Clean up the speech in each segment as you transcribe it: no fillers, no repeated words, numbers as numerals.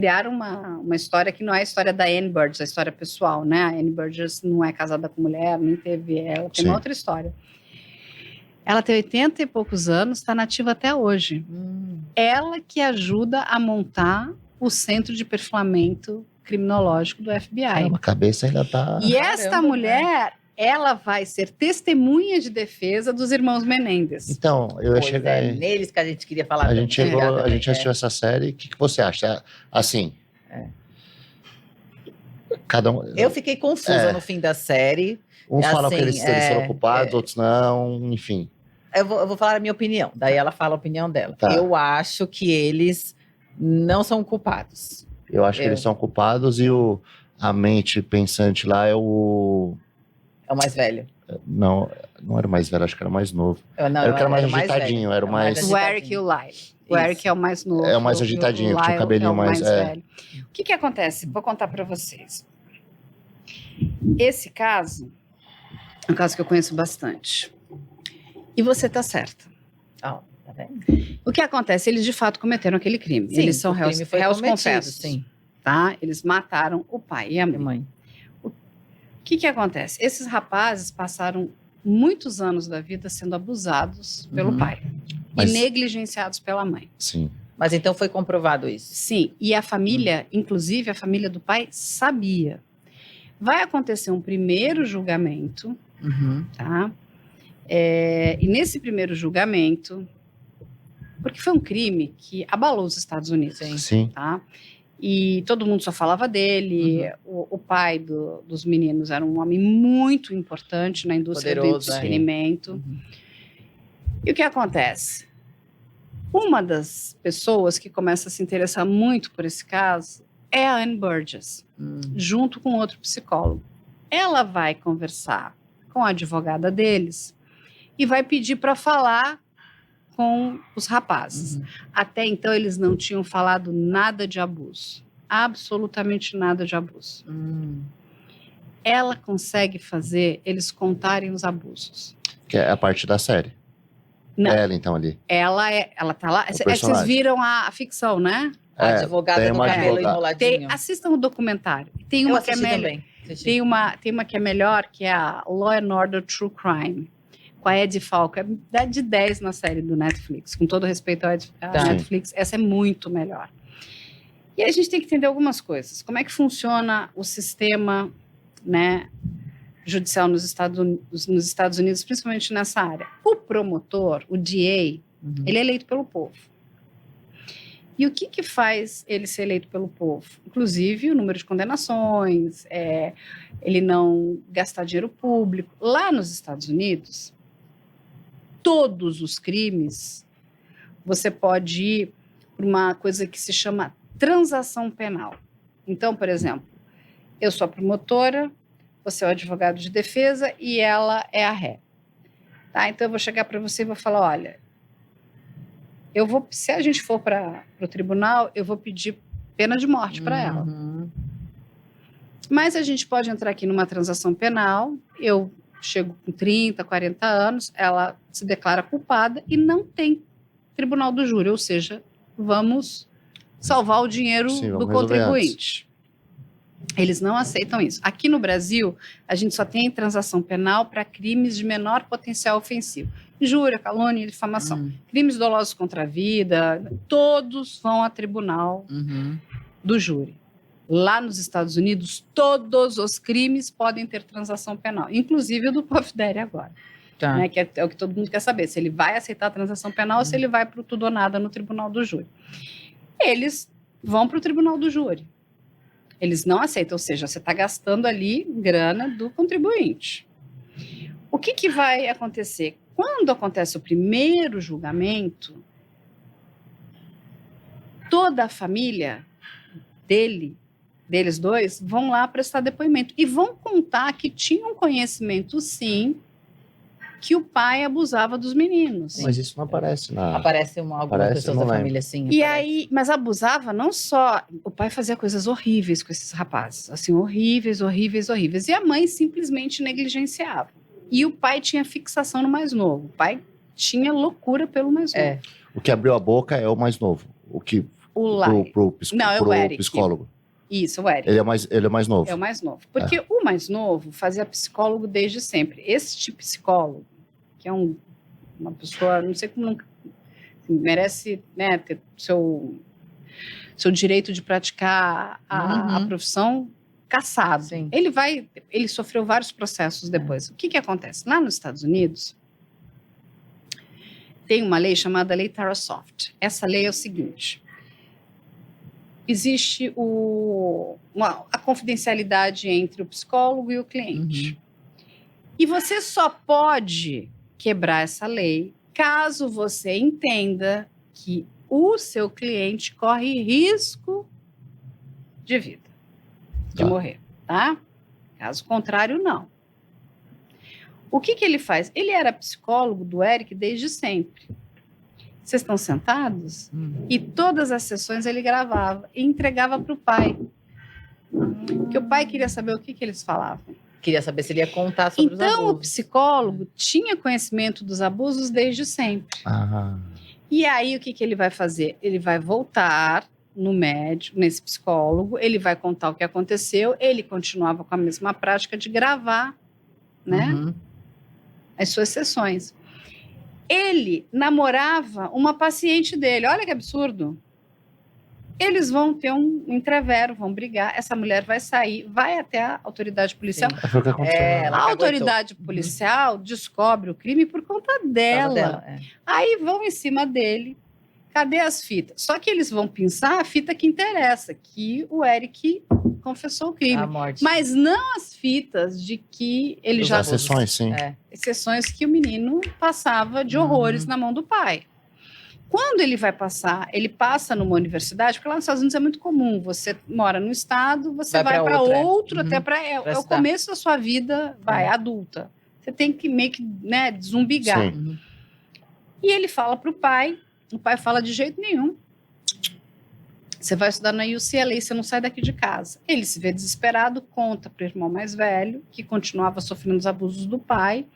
Criaram uma história que não é a história da Anne Burgess, a história pessoal, né? A Anne Burgess não é casada com mulher, nem teve... Ela tem uma outra história. Ela tem 80 e poucos anos, está nativa até hoje. Ela que ajuda a montar o Centro de Perfilamento Criminológico do FBI. A cabeça ainda tá... E esta mulher, ela vai ser testemunha de defesa dos irmãos Menendez. Então, eu ia chegar aí. Neles que a gente queria falar. A gente assistiu essa série. O que você acha? Assim... Cada um... Eu fiquei confusa no fim da série. Uns falam que eles foram culpados, outros não, enfim. Eu vou falar a minha opinião, daí ela fala a opinião dela. Tá. Eu acho que eles não são culpados. Eu acho que eles são culpados e a mente pensante lá é o... É o mais velho. Não era o mais velho, acho que era o mais novo. Não, era o que era mais agitadinho, era o mais... O Eric e o Lyle. O Eric é o mais novo. É o mais agitadinho, que tinha o cabelinho mais velho. O que acontece? Vou contar para vocês. Esse caso é um caso que eu conheço bastante. E você tá certa. Tá vendo? O que acontece? Eles de fato cometeram aquele crime. Sim, eles são réus confessos. Sim. Tá? Eles mataram o pai e a mãe. O que acontece? Esses rapazes passaram muitos anos da vida sendo abusados pelo pai. E negligenciados pela mãe. Sim. Mas então foi comprovado isso? Sim. E a família, inclusive a família do pai, sabia. Vai acontecer um primeiro julgamento, tá? E nesse primeiro julgamento, porque foi um crime que abalou os Estados Unidos, Sim. Tá? E todo mundo só falava dele. O pai dos meninos era um homem muito importante na indústria do entretenimento. E o que acontece? Uma das pessoas que começa a se interessar muito por esse caso é a Anne Burgess, junto com outro psicólogo. Ela vai conversar com a advogada deles e vai pedir para falar com os rapazes. Até então, eles não tinham falado nada de abuso. Absolutamente nada de abuso. Ela consegue fazer eles contarem os abusos. Que é a parte da série. Não. Ela, então, ali. Ela tá lá. Vocês viram a ficção, né? A advogada do cabelo enroladinho. Assistam o documentário. Tem uma que é melhor. Tem uma que é melhor, que é a Law and Order True Crime, com a Edie Falco. É de 10 na série do Netflix. Com todo respeito à Netflix, essa é muito melhor. E a gente tem que entender algumas coisas. Como é que funciona o sistema, né, judicial nos Estados Unidos, principalmente nessa área. O promotor, o DA, ele é eleito pelo povo. E o que faz ele ser eleito pelo povo? Inclusive o número de condenações, ele não gastar dinheiro público. Lá nos Estados Unidos, todos os crimes, você pode ir por uma coisa que se chama transação penal. Então, por exemplo, eu sou a promotora, você é o advogado de defesa e ela é a ré. Tá? Então, eu vou chegar para você e vou falar, olha, se a gente for para o tribunal, eu vou pedir pena de morte para ela. Mas a gente pode entrar aqui numa transação penal, eu chego com 30, 40 anos, ela se declara culpada e não tem tribunal do júri, ou seja, vamos salvar o dinheiro do contribuinte. Eles não aceitam isso. Aqui no Brasil, a gente só tem transação penal para crimes de menor potencial ofensivo. Injúria, calúnia e difamação. Crimes dolosos contra a vida, todos vão a tribunal do júri. Lá nos Estados Unidos, todos os crimes podem ter transação penal, inclusive o do Puff Daddy agora. Tá. Né, que é o que todo mundo quer saber, se ele vai aceitar a transação penal ou se ele vai para o tudo ou nada no tribunal do júri. Eles vão para o tribunal do júri. Eles não aceitam, ou seja, você está gastando ali grana do contribuinte. O que vai acontecer? Quando acontece o primeiro julgamento, toda a família deles dois, vão lá prestar depoimento e vão contar que tinham conhecimento, sim, que o pai abusava dos meninos. Mas isso não aparece na... Aparece algumas pessoas da família, sim. E aí, mas abusava não só... O pai fazia coisas horríveis com esses rapazes. Assim, horríveis. E a mãe simplesmente negligenciava. E o pai tinha fixação no mais novo. O pai tinha loucura pelo mais novo. O que abriu a boca é o mais novo. O que O Lai. Não, é o Eric. Psicólogo. Isso, o Eric. Ele é mais novo. É o mais novo. Porque o mais novo fazia psicólogo desde sempre. Esse tipo de psicólogo, que é uma pessoa, não sei como nunca, merece, né, ter seu direito de praticar a profissão caçado. Sim. Ele sofreu vários processos depois. O que acontece? Lá nos Estados Unidos, tem uma lei chamada Lei Tarasoft. Essa lei é o seguinte: existe a confidencialidade entre o psicólogo e o cliente. E você só pode quebrar essa lei caso você entenda que o seu cliente corre risco de vida, de morrer, tá? Caso contrário, não. O que ele faz? Ele era psicólogo do Eric desde sempre. Vocês estão sentados? E todas as sessões ele gravava e entregava para o pai. Porque o pai queria saber o que eles falavam. Queria saber se ele ia contar sobre os abusos. Então, o psicólogo tinha conhecimento dos abusos desde sempre. E aí, o que ele vai fazer? Ele vai voltar no médico, nesse psicólogo, ele vai contar o que aconteceu, ele continuava com a mesma prática de gravar, né? As suas sessões. Ele namorava uma paciente dele. Olha que absurdo. Eles vão ter um entrevero, vão brigar. Essa mulher vai sair, vai até a autoridade policial. Foi o que aconteceu. A autoridade policial descobre o crime por conta dela. Aí vão em cima dele. Cadê as fitas? Só que eles vão pensar a fita que interessa, que o Eric confessou o crime. A morte. Mas não as fitas de que ele já... As sessões, sim. Sessões que o menino passava de horrores na mão do pai. Quando ele vai passar, ele passa numa universidade, porque lá nos Estados Unidos é muito comum. Você mora no estado, você vai para outro, até para... É o começo da sua vida, adulta. Você tem que meio que, né, deslumbigar. E ele fala para o pai fala de jeito nenhum. Você vai estudar na UCLA, você não sai daqui de casa. Ele se vê desesperado, conta para o irmão mais velho, que continuava sofrendo os abusos do pai.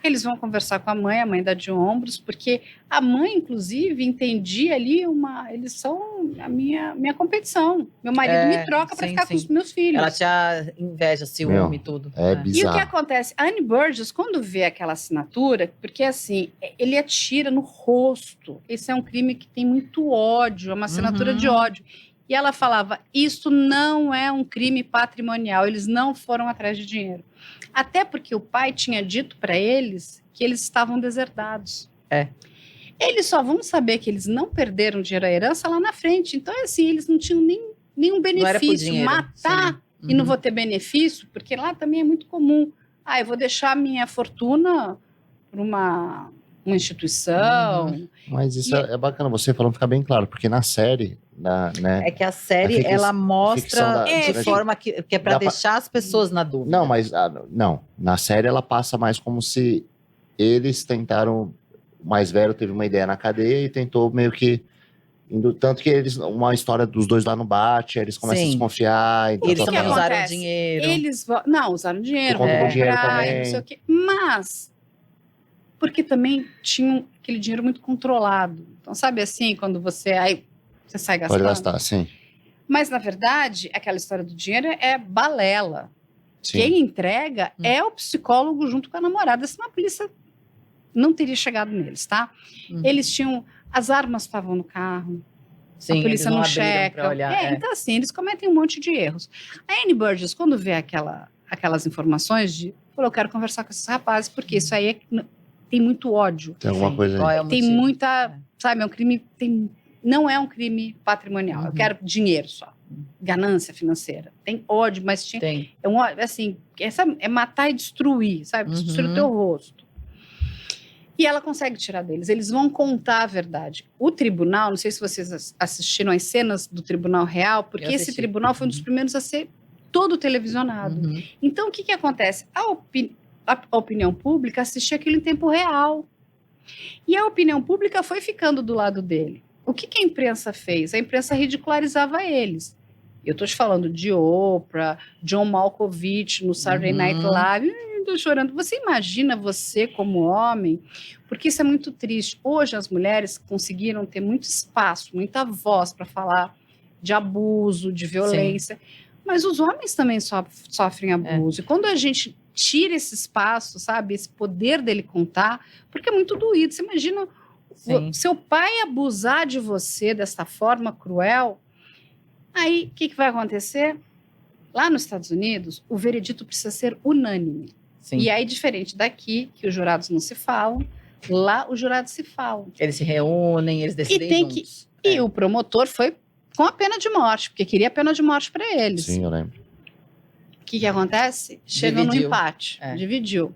Eles vão conversar com a mãe dá de ombros, porque a mãe, inclusive, entendia ali eles são a minha competição. Meu marido me troca para ficar com os meus filhos. Ela tinha inveja, ciúme e tudo. Bizarro. E o que acontece? A Annie Burgess, quando vê aquela assinatura, porque assim, ele atira no rosto. Esse é um crime que tem muito ódio, é uma assinatura de ódio. E ela falava, isso não é um crime patrimonial, eles não foram atrás de dinheiro. Até porque o pai tinha dito para eles que eles estavam deserdados. Eles só vão saber que eles não perderam dinheiro à herança lá na frente. Então, assim, eles não tinham nenhum benefício. Matar e não vou ter benefício, porque lá também é muito comum. Eu vou deixar minha fortuna para uma instituição. Mas isso é bacana você falando, ficar bem claro, porque na série... É que a série, ela mostra de forma que é para deixar as pessoas na dúvida. Não, mas na série ela passa mais como se eles tentaram... O mais velho teve uma ideia na cadeia e tentou meio que... Tanto que uma história dos dois lá no bate, eles começam a desconfiar. Então, eles também usaram dinheiro. Usaram dinheiro. Dinheiro também. Não sei o quê. Mas... porque também tinham aquele dinheiro muito controlado. Então, sabe assim, quando você sai gastando? Pode gastar, sim. Mas, na verdade, aquela história do dinheiro é balela. Sim. Quem entrega é o psicólogo junto com a namorada, senão a polícia não teria chegado neles, tá? Eles tinham... As armas estavam no carro. Sim, a polícia não checa. Então, assim, eles cometem um monte de erros. A Annie Burgess, quando vê aquelas informações, falou, eu quero conversar com esses rapazes, porque isso aí tem muito ódio. Tem alguma coisa aí. Tem muita... Sabe, é um crime... não é um crime patrimonial. Eu quero dinheiro só. Ganância financeira. Tem ódio, mas tem. É um ódio, assim... é matar e destruir, sabe? Destruir o teu rosto. E ela consegue tirar deles. Eles vão contar a verdade. O tribunal, não sei se vocês assistiram as cenas do Tribunal Real, porque esse tribunal foi um dos primeiros a ser todo televisionado. Então, o que acontece? A opinião pública assistia aquilo em tempo real. E a opinião pública foi ficando do lado dele. O que a imprensa fez? A imprensa ridicularizava eles. Eu estou te falando de Oprah, John Malkovich no Saturday Night Live. eu chorando. Você imagina você como homem, porque isso é muito triste. Hoje as mulheres conseguiram ter muito espaço, muita voz para falar de abuso, de violência, mas os homens também sofrem abuso. E quando a gente tira esse espaço, sabe, esse poder dele contar, porque é muito doído. Você imagina seu pai abusar de você dessa forma cruel, aí o que vai acontecer? Lá nos Estados Unidos, o veredito precisa ser unânime. Sim. E aí, diferente daqui, que os jurados não se falam, lá os jurados se falam. Eles se reúnem, eles decidem juntos. E o promotor foi com a pena de morte, porque queria a pena de morte para eles. Sim, eu lembro. O que acontece? Chegam no empate. Dividiu.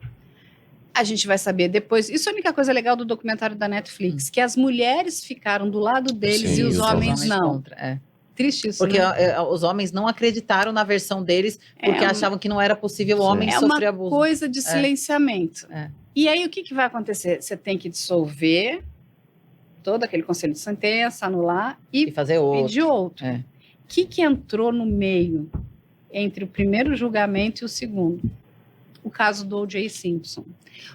A gente vai saber depois. Isso é a única coisa legal do documentário da Netflix, que as mulheres ficaram do lado deles e os homens não. Contra, Triste isso, porque né? Os homens não acreditaram na versão deles, porque achavam que não era possível o homem sofrer abuso. É uma coisa de silenciamento. E aí, o que vai acontecer? Você tem que dissolver todo aquele conselho de sentença, anular e fazer outro. Pedir outro. O que entrou no meio entre o primeiro julgamento e o segundo? O caso do O.J. Simpson.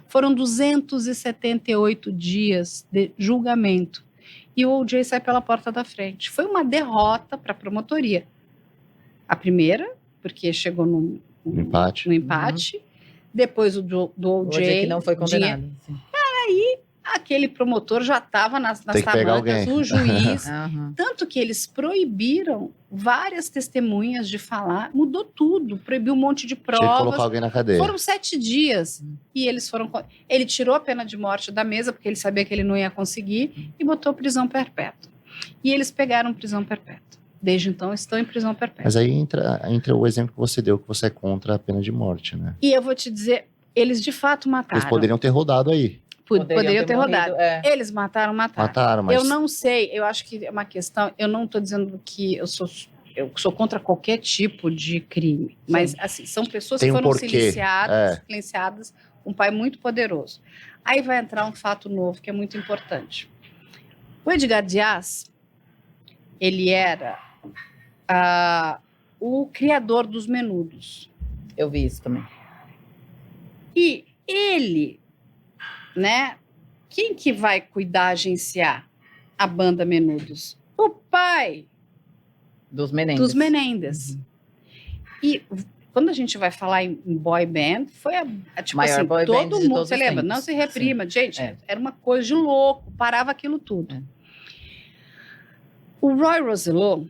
Foram 278 dias de julgamento. E o O.J. sai pela porta da frente. Foi uma derrota para a promotoria. A primeira, porque chegou no empate. Depois o do O.J. que não foi condenado. Aí, aquele promotor já estava nas tamancas, o juiz. Tanto que eles proibiram várias testemunhas de falar. Mudou tudo. Proibiu um monte de provas. Tinha que colocar alguém na cadeia. Foram 7 dias. E eles foram... Ele tirou a pena de morte da mesa, porque ele sabia que ele não ia conseguir, e botou prisão perpétua. E eles pegaram prisão perpétua. Desde então, estão em prisão perpétua. Mas aí entra o exemplo que você deu, que você é contra a pena de morte, né? E eu vou te dizer, eles de fato mataram. Eles poderiam ter rodado aí. Poderiam ter rodado. Eles mataram. Mataram, mas... Eu não sei, eu acho que é uma questão... Eu não estou dizendo que eu sou contra qualquer tipo de crime. Mas, assim, são pessoas que foram silenciadas, um pai muito poderoso. Aí vai entrar um fato novo, que é muito importante. O Edgar Diaz, ele era o criador dos Menudos. Eu vi isso também. E ele... né? Quem que vai cuidar, agenciar a banda Menudos? O pai dos Menendez. E quando a gente vai falar em boy band, foi tipo maior assim, boy todo band mundo, você lembra? Não se reprima, gente, era uma coisa de louco, parava aquilo tudo. O Roy Rosello,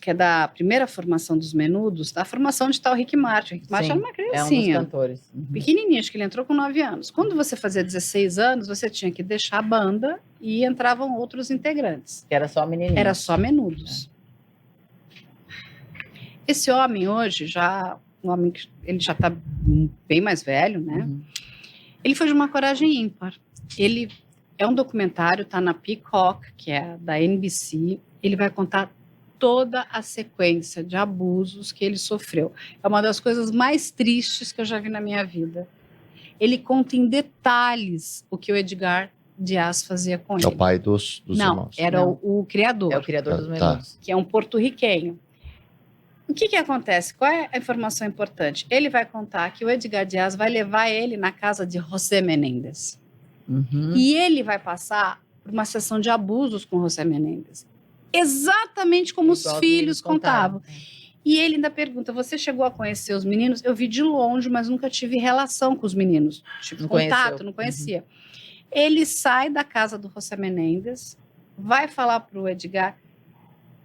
que é da primeira formação dos Menudos, da formação onde está o Rick Martin. O Rick Martin era uma criancinha. É um dos cantores. Pequenininho, acho que ele entrou com 9 anos. Quando você fazia 16 anos, você tinha que deixar a banda e entravam outros integrantes. Que era só menininho. Era só Menudos. Esse homem hoje, ele já está bem mais velho, né? Ele foi de uma coragem ímpar. Ele é um documentário, está na Peacock, que é da NBC. Ele vai contar toda a sequência de abusos que ele sofreu. É uma das coisas mais tristes que eu já vi na minha vida. Ele conta em detalhes o que o Edgar Diaz fazia com ele. É o pai dos irmãos. Era o criador. É o criador dos Menudos. Que é um porto-riquenho. O que acontece? Qual é a informação importante? Ele vai contar que o Edgar Diaz vai levar ele na casa de José Menendez. E ele vai passar por uma sessão de abusos com José Menendez. Exatamente como os filhos contavam. E ele ainda pergunta, você chegou a conhecer os meninos? Eu vi de longe, mas nunca tive relação com os meninos. Tive contato, não conhecia. Ele sai da casa do José Menendez, vai falar para o Edgar,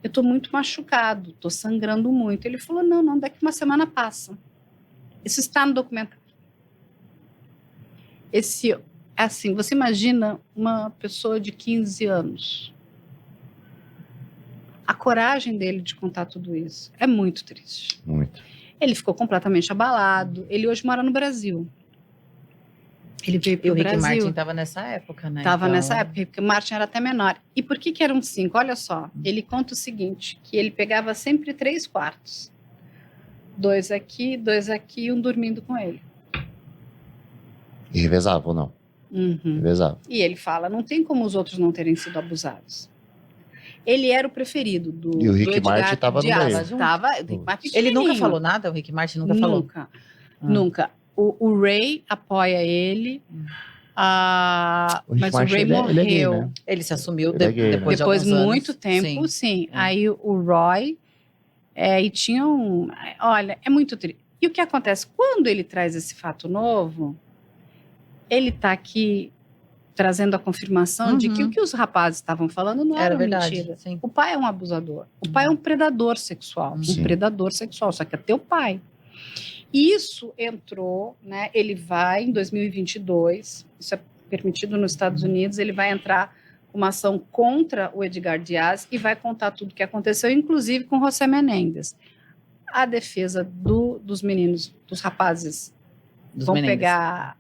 eu estou muito machucado, estou sangrando muito. Ele falou, não, daqui uma semana passa. Isso está no documentário. Assim, você imagina uma pessoa de 15 anos. A coragem dele de contar tudo isso é muito triste. Muito. Ele ficou completamente abalado. Ele hoje mora no Brasil. Ele veio para o Brasil. E o Rick Martin estava nessa época, né? Estava nessa época. O Rick Martin era até menor. E por que eram 5? Olha só. Ele conta o seguinte, que ele pegava sempre 3 quartos. 2 aqui, 2 aqui e um dormindo com ele. E revezava ou não? Revezava. E ele fala, não tem como os outros não terem sido abusados. Ele era o preferido do E o Rick Martin estava no meio. Rick Martin ele nunca falou nada? O Rick Martin nunca falou? Nunca. o Ray apoia ele, mas o Ray morreu. Ele é gay, né? Ele se assumiu Ele é gay, né? depois de muito anos. tempo, sim. Aí o Roy, e tinha olha, é muito triste. E o que acontece? Quando ele traz esse fato novo, ele está aqui trazendo a confirmação de que o que os rapazes estavam falando não era mentira. Sim. O pai é um abusador. O pai é um predador sexual. Sim. Um predador sexual, só que é teu pai. Isso entrou, né? Ele vai em 2022, isso é permitido nos Estados Unidos, ele vai entrar com uma ação contra o Edgar Diaz e vai contar tudo o que aconteceu, inclusive com José Menendez. A defesa dos meninos, dos rapazes, vão pegar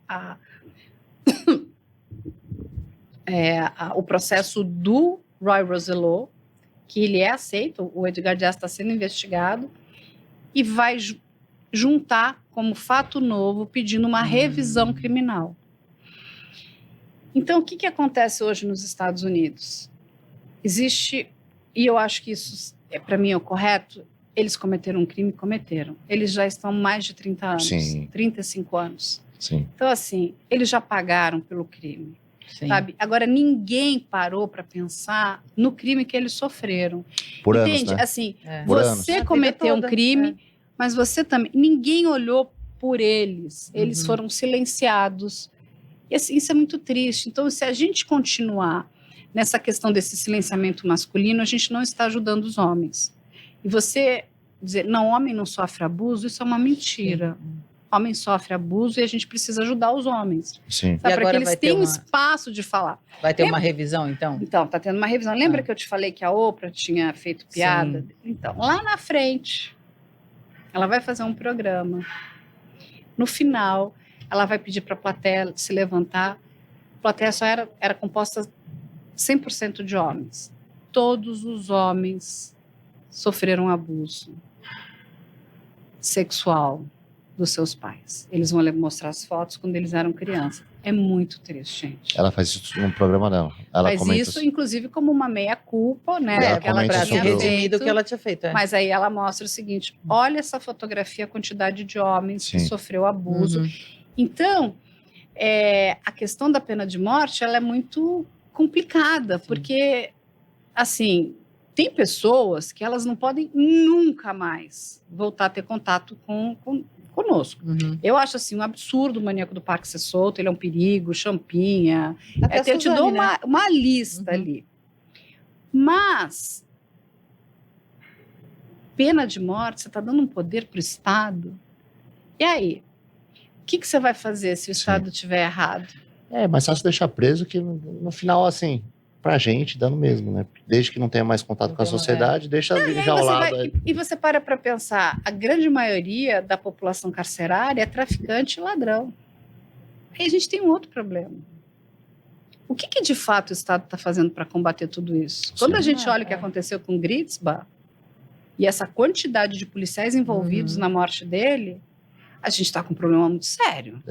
o processo do Roy Rosello, que ele é aceito, o Edgar Diaz está sendo investigado, e vai juntar como fato novo, pedindo uma revisão criminal. Então, o que acontece hoje nos Estados Unidos? Existe, e eu acho que isso, para mim, é o correto, eles cometeram um crime, cometeram. Eles já estão mais de 30 anos, Sim. 35 anos. Sim. Então, assim, eles já pagaram pelo crime. Sim. Sabe? Agora, ninguém parou para pensar no crime que eles sofreram. Por Entende? anos, né? Assim, Por você anos. cometeu um toda, crime, mas você também. Ninguém olhou por eles. Eles foram silenciados. E assim, isso é muito triste. Então, se a gente continuar nessa questão desse silenciamento masculino, a gente não está ajudando os homens. E você dizer, não, homem não sofre abuso, isso é uma mentira. Sim. Homem sofre abuso e a gente precisa ajudar os homens. Sim. Para que eles tenham espaço de falar. Vai ter uma revisão, então? Então, está tendo uma revisão. Lembra que eu te falei que a Oprah tinha feito piada? Sim. Então, lá na frente, ela vai fazer um programa. No final, ela vai pedir para a plateia se levantar. A plateia só era composta 100% de homens. Todos os homens sofreram abuso sexual dos seus pais. Eles vão mostrar as fotos quando eles eram crianças. É muito triste, gente. Ela faz isso no programa dela. Ela faz isso, inclusive, como uma meia-culpa, né? Ela pra se redimir do que ela tinha feito. Mas aí ela mostra o seguinte, olha essa fotografia, a quantidade de homens que sofreu abuso. Então, a questão da pena de morte, ela é muito complicada, porque, assim, tem pessoas que elas não podem nunca mais voltar a ter contato conosco. Eu acho assim um absurdo o maníaco do parque ser solto, ele é um perigo, Champinha. Eu te dou uma lista ali. Mas pena de morte, você está dando um poder para o Estado. E aí? O que você vai fazer se o Estado estiver errado? É mais fácil deixar preso que no final, assim, pra gente, dando mesmo, né? Desde que não tenha mais contato com a sociedade, deixa já ao lado. E você para pensar, a grande maioria da população carcerária é traficante e ladrão. Aí a gente tem um outro problema. O que de fato o Estado está fazendo para combater tudo isso? Quando a gente olha o que aconteceu com Gritzbach e essa quantidade de policiais envolvidos na morte dele, a gente está com um problema muito sério.